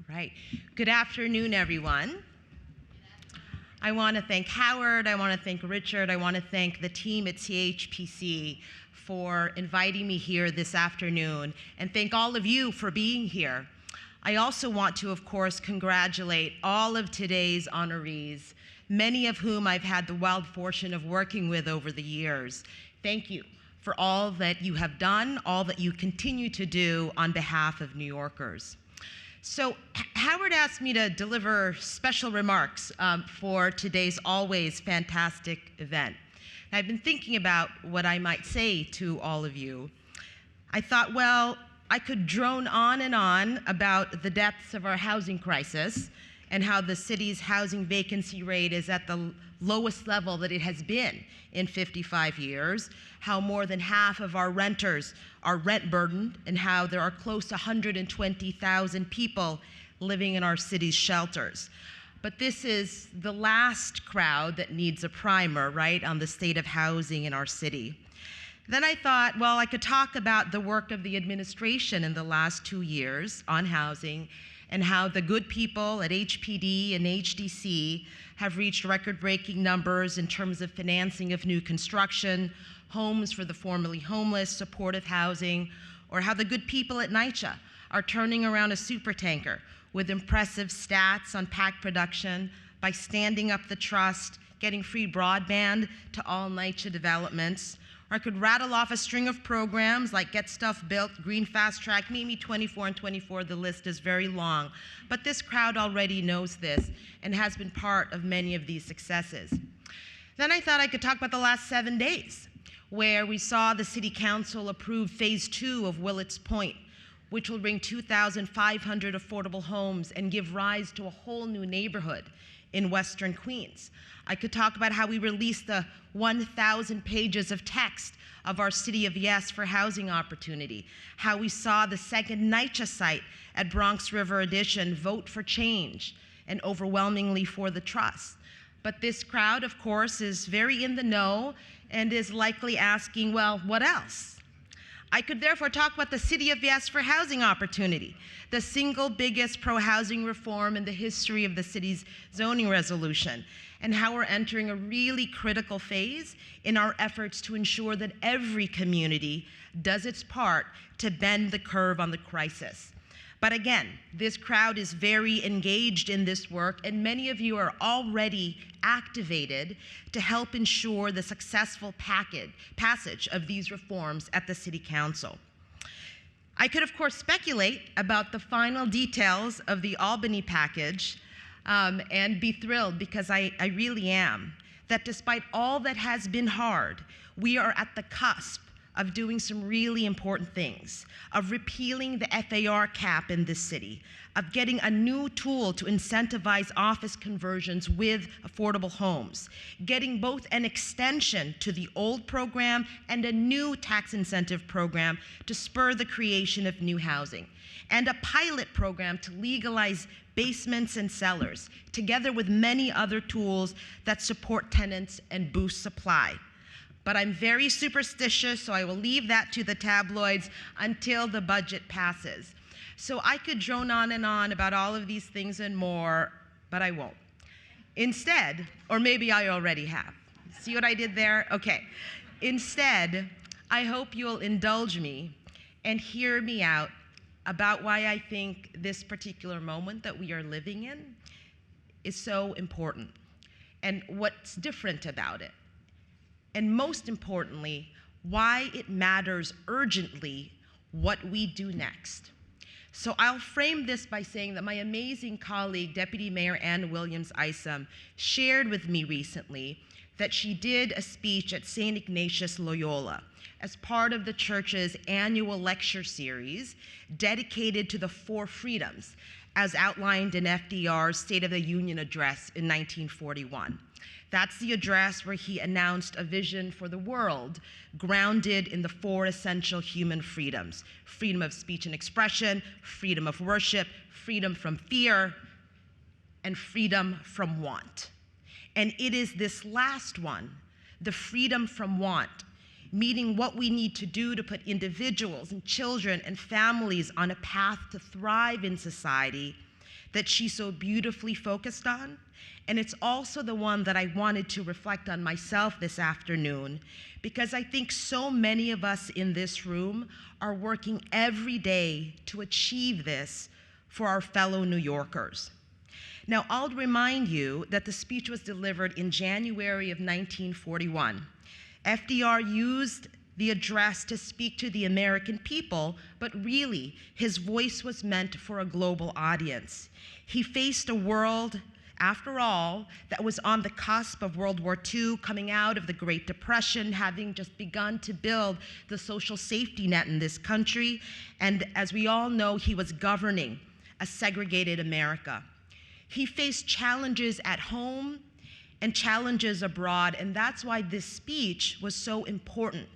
Right. Good afternoon, everyone. I want to thank Howard, I want to thank Richard, I want to thank the team at CHPC for inviting me here this afternoon, and thank all of you for being here. I also want to, of course, congratulate all of today's honorees, many of whom I've had the wild fortune of working with over the years. Thank you for all that you have done, all that you continue to do on behalf of New Yorkers. So Howard asked me to deliver special remarks for today's always fantastic event. And I've been thinking about what I might say to all of you. I thought, well, I could drone on and on about the depths of our housing crisis and how the city's housing vacancy rate is at the lowest level that it has been in 55 years, how more than half of our renters are rent burdened, and how there are close to 120,000 people living in our city's shelters. But this is the last crowd that needs a primer, right, on the state of housing in our city. Then I thought, well, I could talk about the work of the administration in the last 2 years on housing, and how the good people at HPD and HDC have reached record-breaking numbers in terms of financing of new construction, homes for the formerly homeless, supportive housing, or how the good people at NYCHA are turning around a supertanker with impressive stats on PAC production by standing up the trust, getting free broadband to all NYCHA developments. Or I could rattle off a string of programs like Get Stuff Built, Green Fast Track, Mimi 24 and 24, the list is very long. But this crowd already knows this and has been part of many of these successes. Then I thought I could talk about the last 7 days, where we saw the City Council approve Phase 2 of Willets Point, which will bring 2,500 affordable homes and give rise to a whole new neighborhood in Western Queens. I could talk about how we released the 1,000 pages of text of our City of Yes for housing opportunity, how we saw the second NYCHA site at Bronx River Addition vote for change and overwhelmingly for the trust. But this crowd, of course, is very in the know and is likely asking, well, what else? I could therefore talk about the City of Yes for housing opportunity, the single biggest pro-housing reform in the history of the city's zoning resolution, and how we're entering a really critical phase in our efforts to ensure that every community does its part to bend the curve on the crisis. But again, this crowd is very engaged in this work, and many of you are already activated to help ensure the successful passage of these reforms at the City Council. I could, of course, speculate about the final details of the Albany package and be thrilled, because I really am, that despite all that has been hard, we are at the cusp of doing some really important things, of repealing the FAR cap in this city, of getting a new tool to incentivize office conversions with affordable homes, getting both an extension to the old program and a new tax incentive program to spur the creation of new housing, and a pilot program to legalize basements and cellars, together with many other tools that support tenants and boost supply. But I'm very superstitious, so I will leave that to the tabloids until the budget passes. So I could drone on and on about all of these things and more, but I won't. Instead, or maybe I already have. See what I did there? Okay. Instead, I hope you'll indulge me and hear me out about why I think this particular moment that we are living in is so important and what's different about it. And most importantly, why it matters urgently what we do next. So I'll frame this by saying that my amazing colleague, Deputy Mayor Ann Williams-Isom, shared with me recently that she did a speech at St. Ignatius Loyola as part of the church's annual lecture series dedicated to the 4 freedoms, as outlined in FDR's State of the Union address in 1941. That's the address where he announced a vision for the world grounded in the 4 essential human freedoms: freedom of speech and expression, freedom of worship, freedom from fear, and freedom from want. And it is this last one, the freedom from want, meaning what we need to do to put individuals and children and families on a path to thrive in society, that she so beautifully focused on. And it's also the one that I wanted to reflect on myself this afternoon, because I think so many of us in this room are working every day to achieve this for our fellow New Yorkers. Now, I'll remind you that the speech was delivered in January of 1941. FDR used the address to speak to the American people, but really, his voice was meant for a global audience. He faced a world, after all, that was on the cusp of World War II, coming out of the Great Depression, having just begun to build the social safety net in this country. And as we all know, he was governing a segregated America. He faced challenges at home and challenges abroad, and that's why this speech was so important,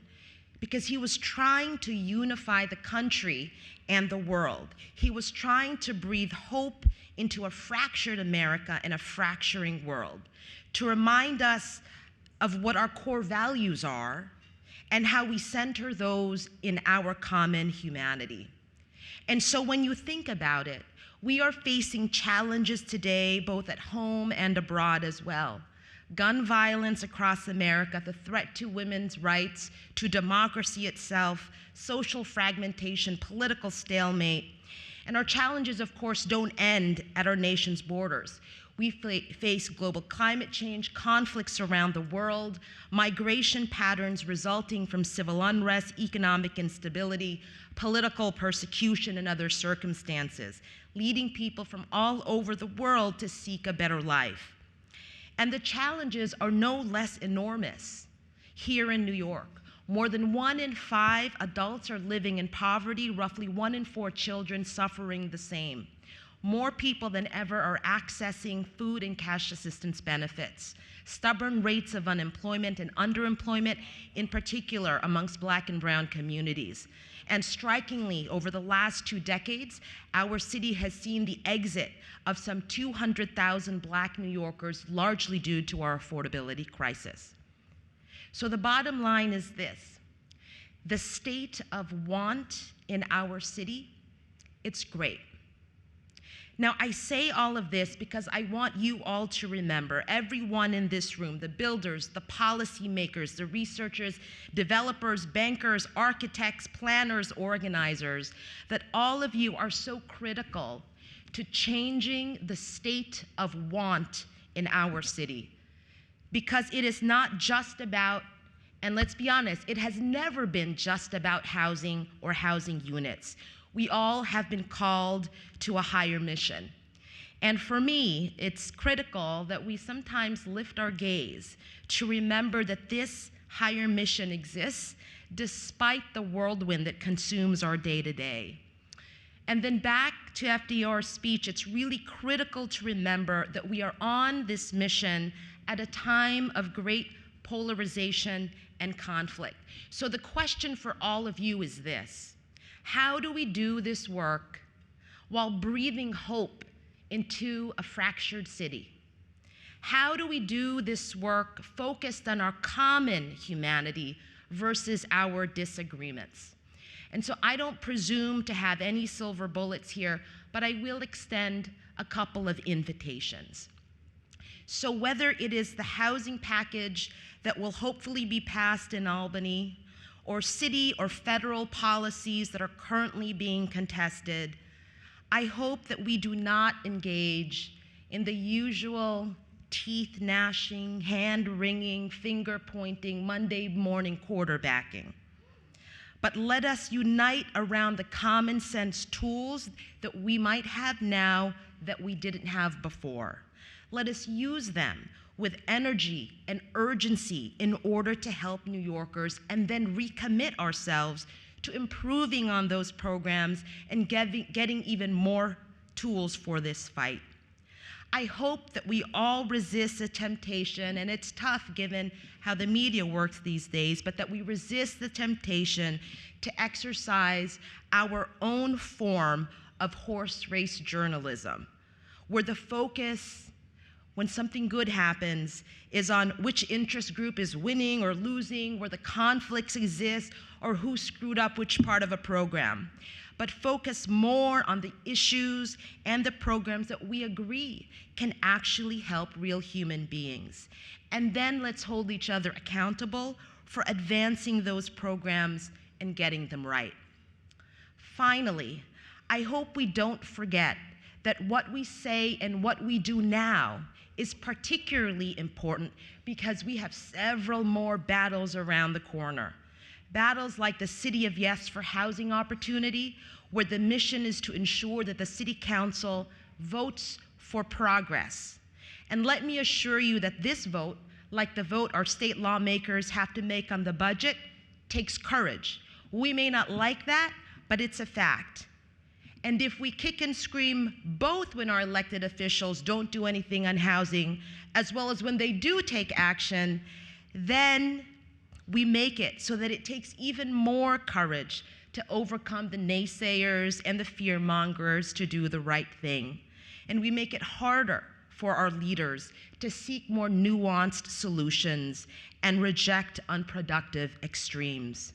because he was trying to unify the country and the world. He was trying to breathe hope into a fractured America and a fracturing world, to remind us of what our core values are and how we center those in our common humanity. And so when you think about it, we are facing challenges today, both at home and abroad as well. Gun violence across America, the threat to women's rights, to democracy itself, social fragmentation, political stalemate. And our challenges, of course, don't end at our nation's borders. We face global climate change, conflicts around the world, migration patterns resulting from civil unrest, economic instability, political persecution, and other circumstances, leading people from all over the world to seek a better life. And the challenges are no less enormous here in New York. More than 1 in 5 adults are living in poverty, roughly 1 in 4 children suffering the same. More people than ever are accessing food and cash assistance benefits. Stubborn rates of unemployment and underemployment, in particular amongst Black and brown communities. And strikingly, over the last 2 decades, our city has seen the exit of some 200,000 Black New Yorkers, largely due to our affordability crisis. So the bottom line is this: the state of want in our city, it's great. Now, I say all of this because I want you all to remember, everyone in this room, the builders, the policymakers, the researchers, developers, bankers, architects, planners, organizers, that all of you are so critical to changing the state of want in our city. Because it is not just about, and let's be honest, it has never been just about housing or housing units. We all have been called to a higher mission. And for me, it's critical that we sometimes lift our gaze to remember that this higher mission exists despite the whirlwind that consumes our day-to-day. And then back to FDR's speech, it's really critical to remember that we are on this mission at a time of great polarization and conflict. So the question for all of you is this: how do we do this work while breathing hope into a fractured city? How do we do this work focused on our common humanity versus our disagreements? And so I don't presume to have any silver bullets here, but I will extend a couple of invitations. So whether it is the housing package that will hopefully be passed in Albany, or city or federal policies that are currently being contested, I hope that we do not engage in the usual teeth gnashing, hand wringing, finger pointing, Monday morning quarterbacking. But let us unite around the common sense tools that we might have now that we didn't have before. Let us use them with energy and urgency in order to help New Yorkers, and then recommit ourselves to improving on those programs and getting even more tools for this fight. I hope that we all resist the temptation, and it's tough given how the media works these days, but that we resist the temptation to exercise our own form of horse race journalism, where the focus, when something good happens, is on which interest group is winning or losing, where the conflicts exist, or who screwed up which part of a program. but focus more on the issues and the programs that we agree can actually help real human beings. And then let's hold each other accountable for advancing those programs and getting them right. Finally, I hope we don't forget that what we say and what we do now is particularly important because we have several more battles around the corner. Battles like the City of Yes for housing opportunity, where the mission is to ensure that the City Council votes for progress. And let me assure you that this vote, like the vote our state lawmakers have to make on the budget, takes courage. We may not like that, but it's a fact. And if we kick and scream both when our elected officials don't do anything on housing, as well as when they do take action, then we make it so that it takes even more courage to overcome the naysayers and the fear-mongers to do the right thing. And we make it harder for our leaders to seek more nuanced solutions and reject unproductive extremes.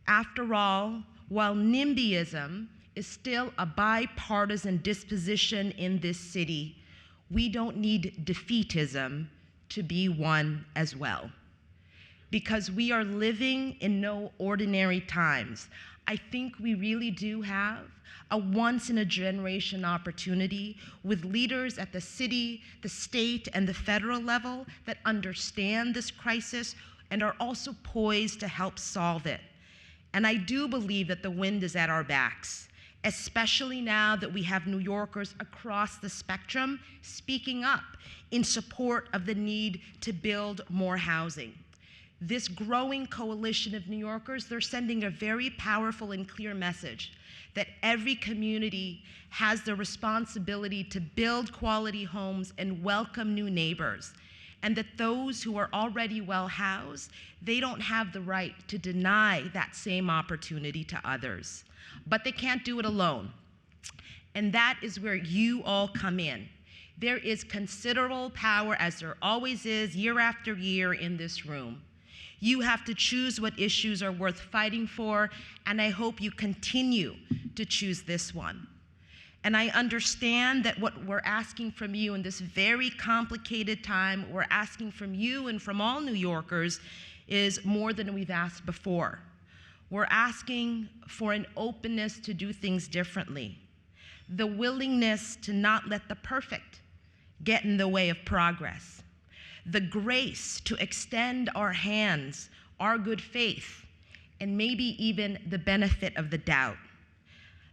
After all, while NIMBYism is still a bipartisan disposition in this city, we don't need defeatism to be one as well. Because we are living in no ordinary times. I think we really do have a once-in-a-generation opportunity with leaders at the city, the state, and the federal level that understand this crisis and are also poised to help solve it. And I do believe that the wind is at our backs, especially now that we have New Yorkers across the spectrum speaking up in support of the need to build more housing. This growing coalition of New Yorkers, they're sending a very powerful and clear message that every community has the responsibility to build quality homes and welcome new neighbors, and that those who are already well housed, they don't have the right to deny that same opportunity to others. But they can't do it alone. And that is where you all come in. There is considerable power, as there always is year after year in this room. You have to choose what issues are worth fighting for, and I hope you continue to choose this one. And I understand that what we're asking from you in this very complicated time, we're asking from you and from all New Yorkers, is more than we've asked before. We're asking for an openness to do things differently, the willingness to not let the perfect get in the way of progress, the grace to extend our hands, our good faith, and maybe even the benefit of the doubt,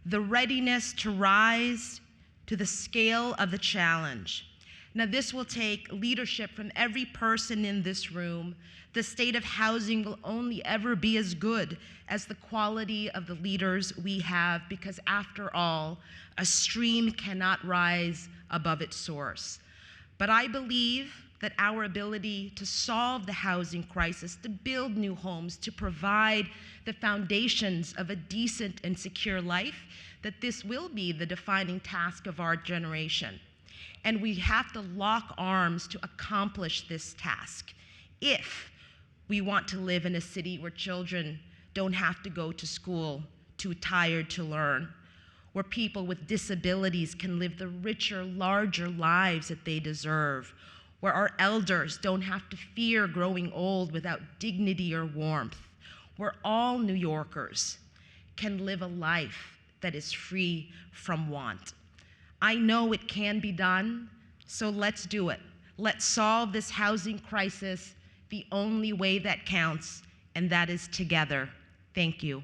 the readiness to rise to the scale of the challenge. Now, this will take leadership from every person in this room. The state of housing will only ever be as good as the quality of the leaders we have, because after all, a stream cannot rise above its source. But I believe that our ability to solve the housing crisis, to build new homes, to provide the foundations of a decent and secure life, that this will be the defining task of our generation. And we have to lock arms to accomplish this task if we want to live in a city where children don't have to go to school too tired to learn, where people with disabilities can live the richer, larger lives that they deserve, where our elders don't have to fear growing old without dignity or warmth, where all New Yorkers can live a life that is free from want. I know it can be done, so let's do it. Let's solve this housing crisis the only way that counts, and that is together. Thank you.